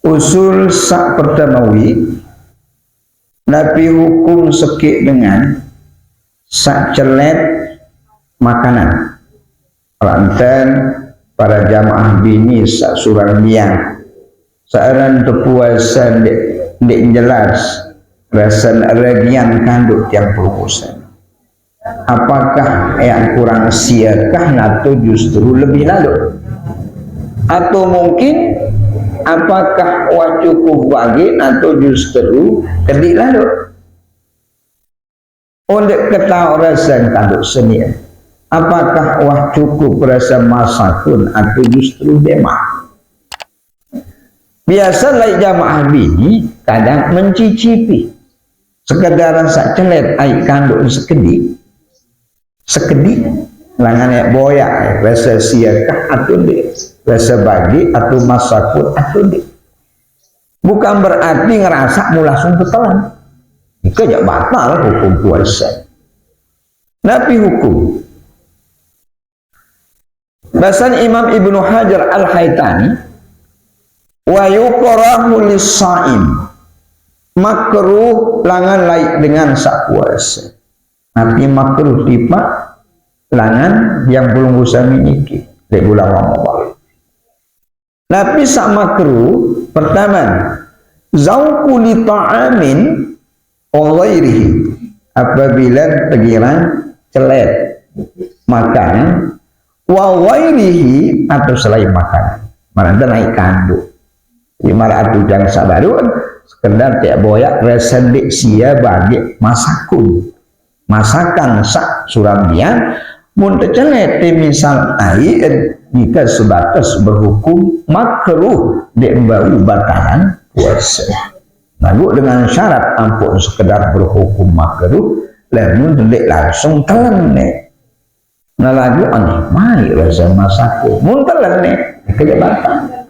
Usul sak pertamawi nabi hukum sekik dengan sak celet makanan lantan para jamaah bini sak surang biang searan terpuasa dek jelas rasan ragian kanduk tiang perukusan apakah yang kurang siakah atau justru lebih lalu atau mungkin apakah wah cukup bagi atau justru kedik lalu untuk ketahui rasa kanduk seni apakah wah cukup rasa masakun atau justru demak. Biasa lai jamaah bini kadang mencicipi sekedar rasa celet air kandung sekedik langannya boyak rasa siakah atau di rasa bagi atau masakun atau di bukan berarti ngerasa mau langsung ketelan itu aja batal hukum puasa nabi hukum bahasan Imam Ibnu Hajar Al-Haytani wa yukrahu lis-shaim makruh langan laik dengan sak puasa nanti makruh tipa langan yang belum usah miniki di bulan Ramadan tapi sak makruh pertama zauqu li ta'amin wa ghairihi apabila pikiran celet makanan wa ghairihi atau selain makanan mana naik kandung di mana atu jangan sabarun sekedar tiap boyak resendik sia bagi masakan sak surabian mun tercelet misal air jika sebatas berhukum makruh di bau batalan puasa lalu dengan syarat ampun sekedar berhukum makruh lalu delik langsung telan nah lagu aneh mai rasa masaku mun telan kejabatan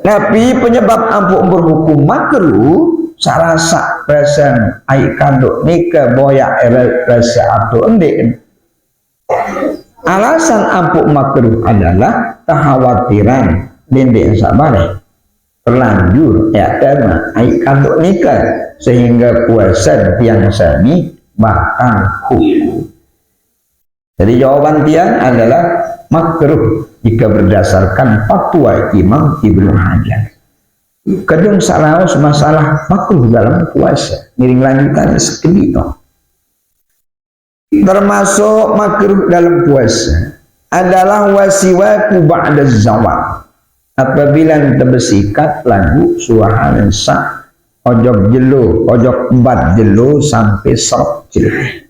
tapi penyebab ampun berhukum makruh sarasa rasa air kanduk nikah boyak rasa atau endik alasan ampun makruh adalah kekhawatiran dinding sabare terlanjur ya karena air kanduk nikah sehingga puasa yang sami bahkan hukum. Jadi jawaban tiang adalah makruh jika berdasarkan fatwa Imam Ibnu Hajar. Kadang salaus masalah makruh dalam puasa. Miring lanjutannya sekedip. Termasuk makruh dalam puasa adalah wasiwaku ba'da zawal. Apabila terbesikat lagu suahan sak ojok jelo, ojok empat jelo sampai serok jelo.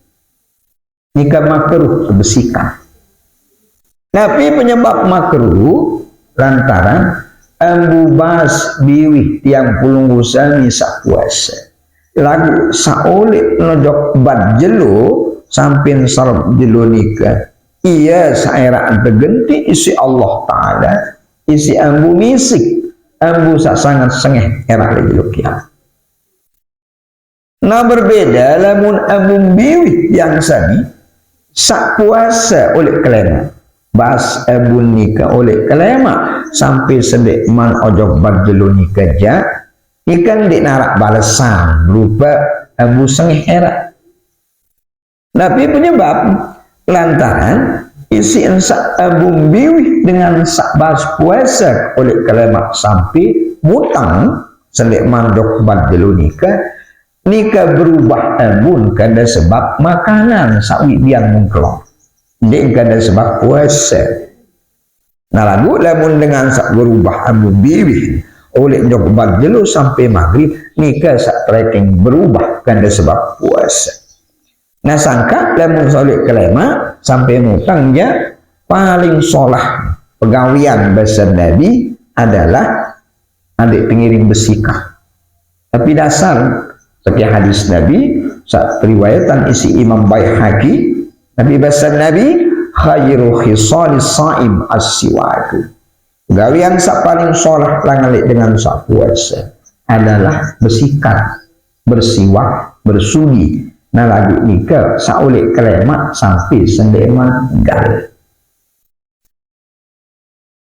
Jika makruh terbesikat. Tapi penyebab makruh lantaran ambubas biwih tiang pulung usani sak puasa. Lagu saolik nojok bad jelo sampai sarap jelo nikah. Iya sairaan tergenti isi Allah Ta'ala isi ambu misik ambu sak sangat sengeh era jelo kiamat. Nah berbeda lamun ambu biwih yang sani sak puasa oleh kelema bas abun nikah oleh kelema sampai sedek man ojok badjelu nikah ja ikan di narak balasan berupa abu sengeh era tapi penyebab lantaran isi sak abu biwih dengan sak bas puasa oleh kelema sampai mutang sedek mandok badjelu nikah berubah abun kada sebab makanan sawi biang mungkelong dia kada sebab puasa nah lagu lamun dengan sak berubah abun biwih oleh jokbat jelu sampai maghrib nikah sak tracking berubah kada sebab puasa nah sangka lamun solik kelema sampai mutangnya paling solah pegawian bahasa Nabi adalah adik pengiring besikah tapi dasar seperti hadis Nabi saat riwayatan isi Imam Baihaqi Nabi bahasa Nabi khairu khisalis saim as-siwaku gawian sak paling solah langalik dengan sak puasa adalah bersikat bersiwak bersudi nah lagu nikah saulik kelemak sampai sendeman gal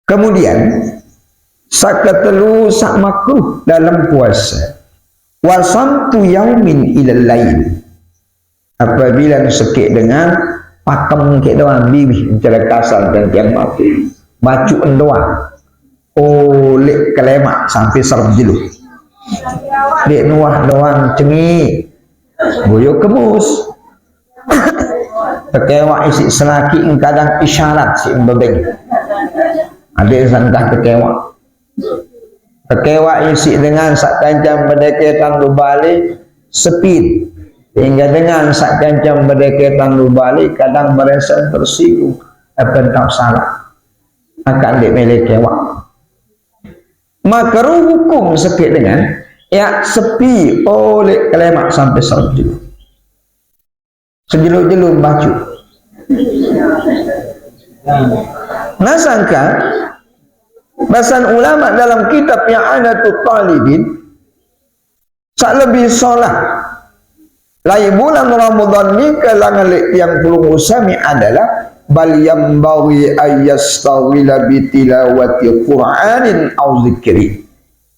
kemudian sakatelu sak makruh dalam puasa. Wasamtu yaumin ilal lail, apabila sekik dengan pakem ke doang bibi cara kasar dan yang mati baju doang oleh kelemak sampai serjelu dek nuah doang cengi boyo kemus kekewa isi selaki kadang isyarat si mbebeng ada sangka kekewa isi dengan sak kancam berdekatan balik speed hingga dengan sak kancam berdekatan balik kadang merasa tersinggung akan tak salah akan dimiliki kewa makruh hukum sekit dengan ya sepi oleh kelemak sampai sejelu baju nah sangka bahasan ulama dalam kitab yang ada tu talibin sak lebih solat lai bulan Ramadan ni kalangan yang belum usami adalah bal yambawi ayyastawila bitilawati Qur'anin au zikri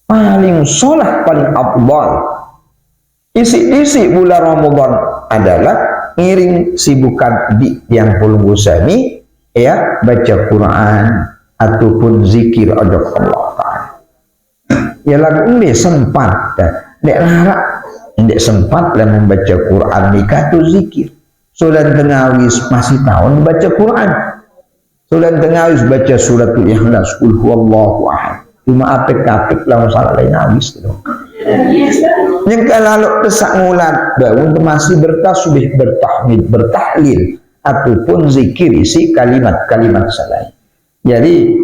paling solat paling afdal isi bulan Ramadan adalah ngiring sibukan di yang belum usami ya baca Quran ataupun zikir Allah Ta'ala ya lagu ini sempat dek larak dek sempat lah membaca Quran nikah tu zikir solan tengawis masih tahun baca Quran solan tengawis baca suratul ikhlas qul huwallahu ahad cuma apik-apik lah masalah lain awis tu yang kalau tesak ngulat bangun masih bertasbih bertahmid bertahlil ataupun zikir isi kalimat-kalimat salah. Jadi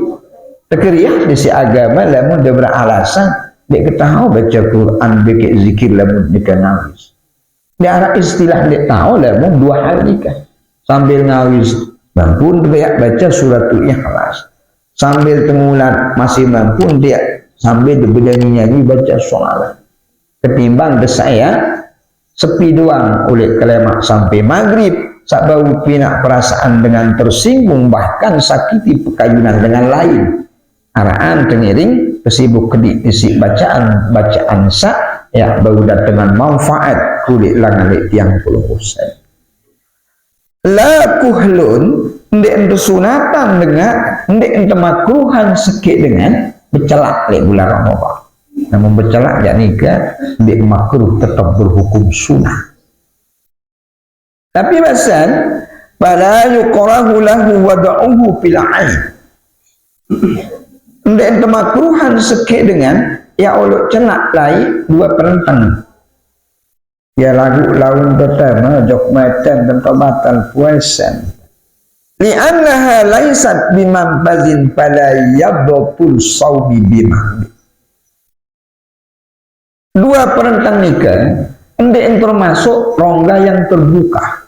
terkeriah di si agama lamun dia beralasan dia ketahu baca Quran bikin zikir lamun dia nangis. Dia arah istilah dia tahu lamun 2 hari kan sambil ngawis mampu dia baca suratul ikhlas sambil tengulan masih mampu dia sambil bernyanyi-nyanyi baca sholawat ketimbang saya sepi doang oleh kelemak sampai maghrib sak bau pinak perasaan dengan tersinggung bahkan sakiti pekayunan dengan lain araan tengiring kesibuk kedik isi bacaan sak ya bau dengan manfaat kulit langalit yang puluh usai la kuhlun ndek sunatan dengan ndek makruhan sekit dengan bercelak lek bulan Ramadan namun bercelak jak nikah ndek makruh tetap berhukum sunnah. Tapi bahasan pada yuqrahu lahu wada'uhu fil 'ain. Ndek makruhan sekit dengan ya uluk celak lai 2 perentang. Ya lagu laun pertama jok matan tanpa batal puasa. Li'annaha laysat bimanfazin fala yadhul shaumi bima. 2 perentang nikah ndek termasuk rongga yang terbuka.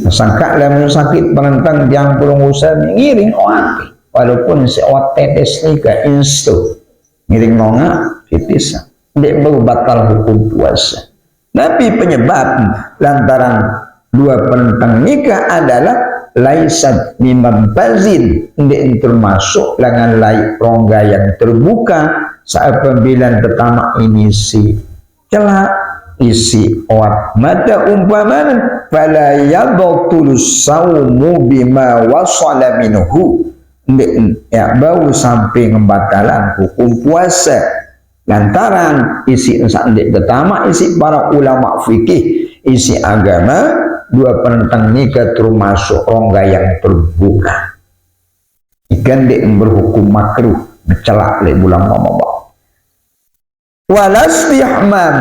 Sangka lamun sakit perentang yang belum usah ngiring oati walaupun si oat tetes nikah instu ngiring nonga titis ndek bau batal hukum puasa. Tapi penyebab lantaran 2 perentang nikah adalah laisat mimambazin ndek termasuk langan lai rongga yang terbuka saat pembilan pertama ini si celak isi oat mata umpamana fala yadhulu saumu bima wasala minhu ya bau sampai membatalan hukum puasa lantaran isi sandik pertama isi para ulama fikih isi agama 2 perentang nikah termasuk rongga yang terbuka ikan dek berhukum makruh bercelak le bulan Ramadan walastihman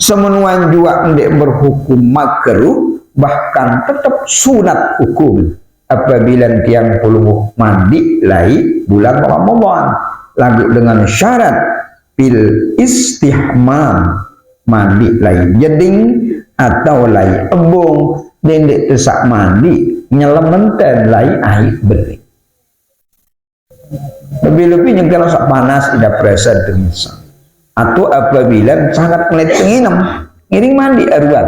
semenuan juga ndek berhukum makruh bahkan tetap sunat hukum apabila tiang perlu mandi lai bulan Ramadan lagu dengan syarat bil istihmam mandi lai jeding atau lai embung ndek tesak mandi nyelementen lai air beri lebih-lebih yang kalau sak panas tidak present dengan atau apabila sangat melet nginem ngiring mandi aruan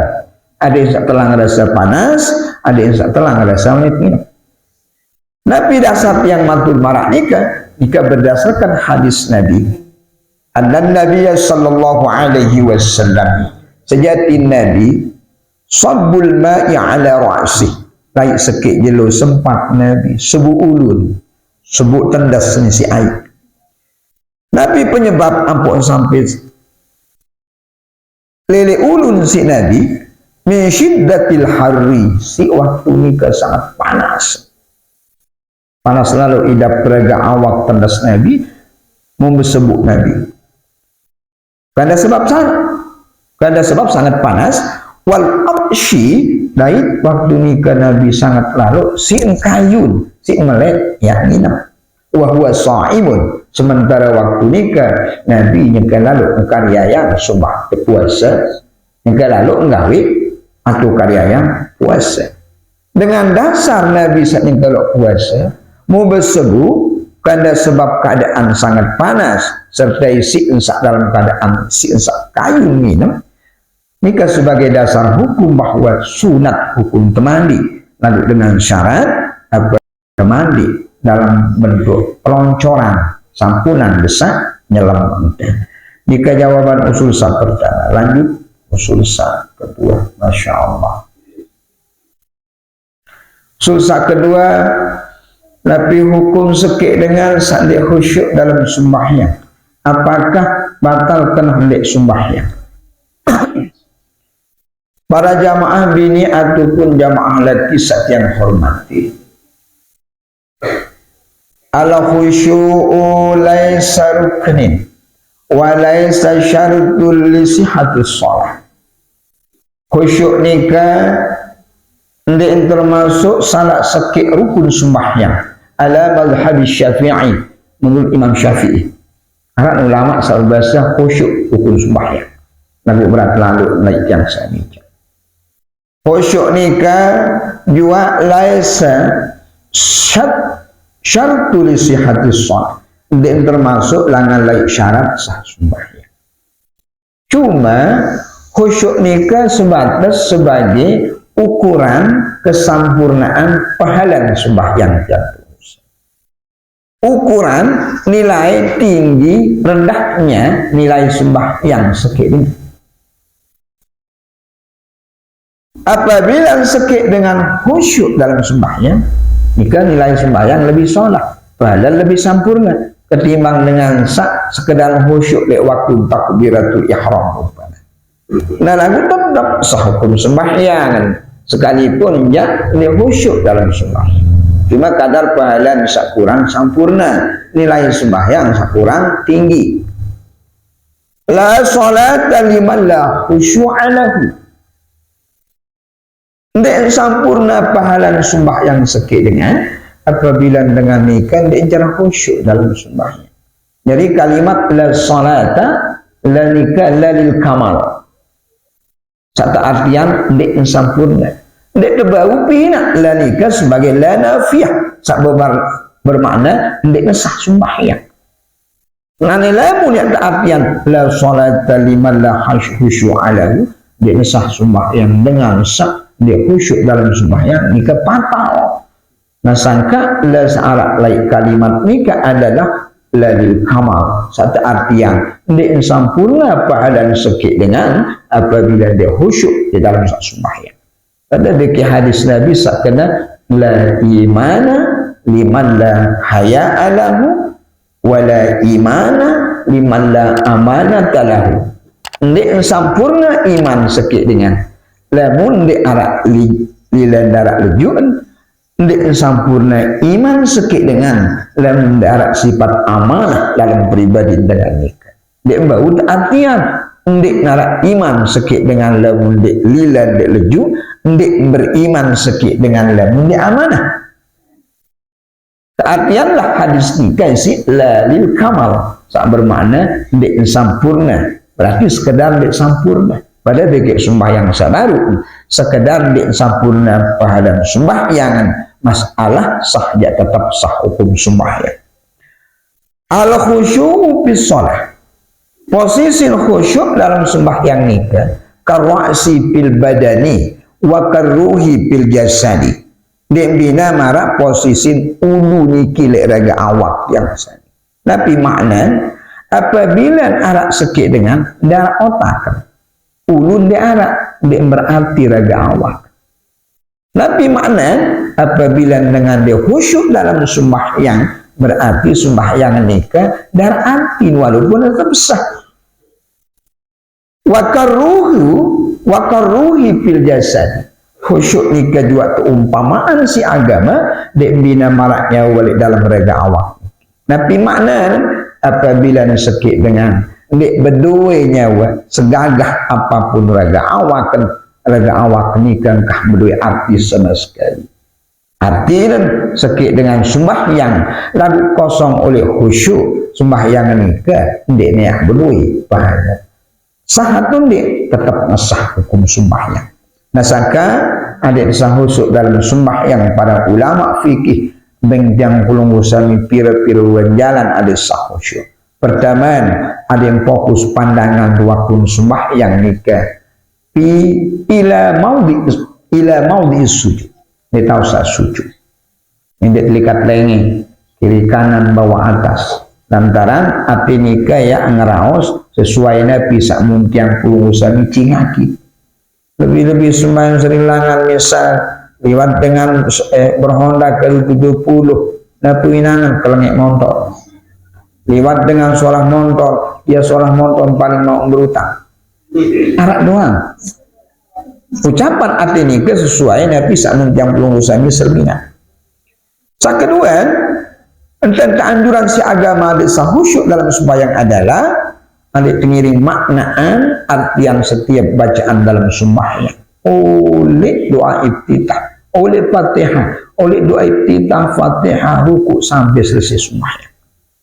ada yang setelah ngerasa panas ada yang setelah ngerasa melet nginem tapi dasar yang mantul marak nikah jika berdasarkan hadis Nabi, anna Nabiya sallallahu alaihi wasallam, sejati Nabi, sabbul ma'i ala ra'si, laik sekik jelo sempat Nabi sebut ulun, sebut tendas si air. Nabi penyebab ampun sampai lele ulun si Nabi min syiddatil harri, si waktu ni sangat panas. Panas lalu idap peraga awak tendas Nabi membesebut Nabi. Karena sebab sangat panas, wal absyi, lain waktu nikah Nabi sangat lalu si kayun, si melek yakni wa huwa shaimun, sementara waktu nikah Nabi nikah lalu karya yang sumpah puasa, nikah lalu nggawe atau karya yang puasa. Dengan dasar Nabi saat nikah lalu puasa mau bersebu karena sebab keadaan sangat panas serta si insak dalam keadaan si insak kayun minum, nikah sebagai dasar hukum bahwa sunat hukum temandi, lalu dengan syarat apa temandi dalam bentuk peloncoran, sampunan besak, nyelam. Jika jawaban usul sah pertama, lanjut usul sah kedua, Masya Allah. Usul sah kedua, tapi hukum sekik dengan sandik khusyuk dalam sembahyang, apakah batalkan hendak sembahyang? Para jamaah bini ataupun jamaah laki yang hormati, al khusyu'u laisa ruknin wa laisa syaratul li sihhatis shalah. Khusyuk nikah ndak termasuk salat sekik rukun sembahyang ala mazhab Syafi'i, menurut Imam Syafi'i. Karena ulama selalu bahasa khusyuk rukun sembahyang. Nabi berat lalu naik yang saya bicara. Khusyuk nikah juga laisa syaratul li sihhatis shalah, ndak termasuk langan lain syarat sah sembahyang. Cuma khusyuk nikah sebatas sebagai ukuran kesempurnaan pahala sembahyang jatuh. Ukuran nilai tinggi rendahnya nilai sembahyang sekik ini. Apabila sekik dengan khusyuk dalam sembahyang, maka nilai sembahyang lebih sholat, pahala lebih sempurna ketimbang dengan sekedar khusyuk di waktu takbiratul ihram. Nah, lagu tetap sah hukum sembahyang sekalipun ya khusyuk dalam sembahyang. Cuma kadar pahala bisa kurang sempurna, nilai sembahyang kurang tinggi. La salata liman la khusyu'a lahu. Ndak sempurna pahala sembahyang sekik dengan apabila dengan nikah ndak cara khusyuk dalam sembahyang. Jadi kalimat la salata la nikah la lil kamal. Satu artian ndak sempurna. Ndak terbau pina la nikah sebagai la nafiyah. Sak bermakna ndak sah sembahyang. Nane lamun yang artian la salata liman la khusyu'a lahu, ndak sah sembahyang dengan sah dia khusyuk dalam sembahyang, nikah batal. Nah, sangka la sa'arak lain kalimat nikah adalah lalil kamal, satu artian dia sempurna pahala sekik dengan apabila dia khusyuk di dalam sembahyang. Pada deki hadis Nabi sakana la imana liman la haya'a lahu wa la imana liman la amanata lahu. Dia sempurna iman sekik dengan lamun di arak lilan darak lejuan, di sempurna iman sekik dengan lamun di arak sifat amanah dalam pribadi dengan nikah. Di bau artian di narak iman sekik dengan lamun di lilan di leju, di beriman sekik dengan lamun di amanah. Artianlah hadis nikah si lalil kamal, sak bermakna di sempurna, berarti sekedar di sempurna. Pada bagi sembahyang sabaru sekedar di sempurna pahala sembahyang, masalah sah dia tetap sah hukum sembahyang. Al khusyuk bis shalah, posisi khusyuk dalam sembahyang nikah karwasi fil badani wa karruhi fil jasadi. Dia bina marah posisi ulu niki lek raga awak yang sani. Tapi makna apabila arak sekit dengan darah otak, ulun di arak dia berarti raga awak. Tapi makna apabila dengan dia khusyuk dalam sembahyang berarti sembahyang nikah darah arti walaupun tetap sah. Wakaruhi fil jasad. Khusyuk nikah juga keumpamaan si agama dek bina maraknya walik dalam raga awak. Tapi makna apabila sakit dengan dek berdua nyawa segagah apapun raga awak ni kan kah berdua arti sama sekali. Arti dan sakit dengan sembahyang lalu kosong oleh khusyuk sembahyang nikah dek niat berdua pahala. Sahatun dek tetap ngesah hukum sembahyang. Nasaka adik sah khusyuk dalam sembahyang para ulama fikih bengjang pulung usami pira-pira jalan adik sah khusyuk. Pertama, ada yang fokus pandangan waktu sembahyang nikah ila maudi sujud. Dia tahu sah sujud. Ini dilihat lengi kiri kanan bawah atas. Lantaran hati nikah ya ngeraos sesuai nabi sak muntiang pulung usami cingaki. Lebih-lebih sembahyang sering langan misal lewat dengan berhonda ke 70 napi winangan kelengek motor. Lewat dengan solah motor, dia solah motor paling mau berutang. Arak doang. Ucapan hati nikah sesuai nabi sak muntiang pulung usami serbina. Sak kedua, tentang keanjuran si agama di sahusyuk dalam sembahyang adalah adik pengiring maknaan artian setiap bacaan dalam sembahyang oleh doa iftitah, oleh fatihah, oleh doa iftitah, fatihah, ruku sampai selesai sembahyang.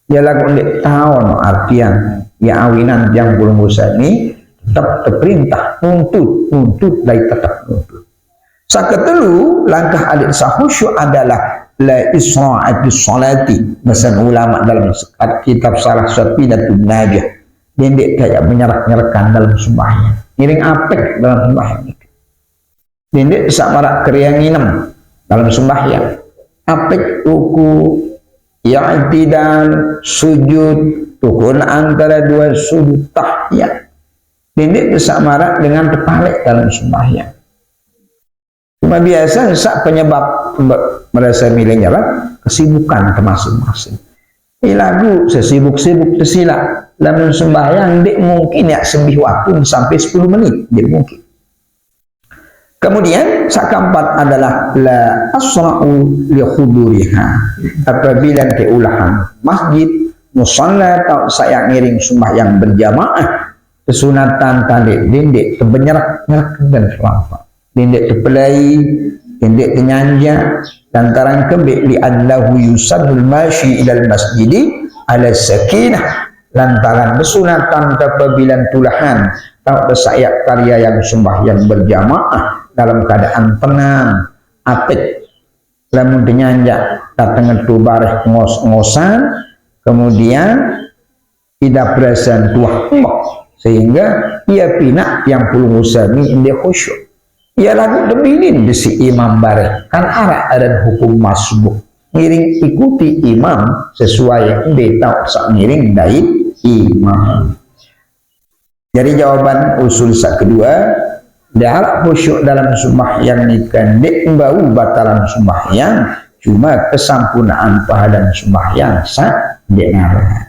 Dia lagu oleh tahu artian ya awinan yang belum usah ini tetap terperintah nuntut dari tetap nuntut. Saketelu langkah adik sahusyuk adalah la isra'atis salati. Bahasa ulama dalam kitab Salah Safinatun Najah. Dendek kayak menyerak-nyerkan dalam sembahyang. Ngiring apek dalam sembahyang. Dendek bisa marak kriang nginem dalam sembahyang. Apek ruku, i'tidal, sujud, rukun antara dua sujud tahiyat. Dendek bisa marak dengan terbalik dalam sembahyang. Cuma biasa sak penyebab merasa milih nyerap kesibukan ke masing-masing. Lagu sesibuk-sibuk tersilap dalam sembahyang dek mungkin ya sebih waktu sampai 10 menit dek mungkin. Kemudian sak keempat adalah la asra'u li khuduriha. Apabila keulahan masjid musalla atau saya ngiring sembahyang berjamaah kesunatan tadi dendek kebenyerak-nyerak dan selama dendek terpelai dendek tenyanja lantaran kebik li annahu yusadul masyi ilal masjidi ala sakinah lantaran bersunatan apabila tulahan tak bersayat karya yang sembahyang berjamaah dalam keadaan tenang apik lamun tenyanja datang itu bareh ngos-ngosan kemudian tidak berasa tuah sehingga ia pinak yang pulung usami dia khusyuk. Ya lagu debilin di si imam bareng kan arah ada hukum masbuk ngiring ikuti imam sesuai yang dia tahu sak ngiring dari imam. Jadi jawaban usul sak kedua dalam khusyuk dalam sembahyang nikah dek bau batalan sembahyang cuma kesempurnaan pahadan sembahyang sak dengar.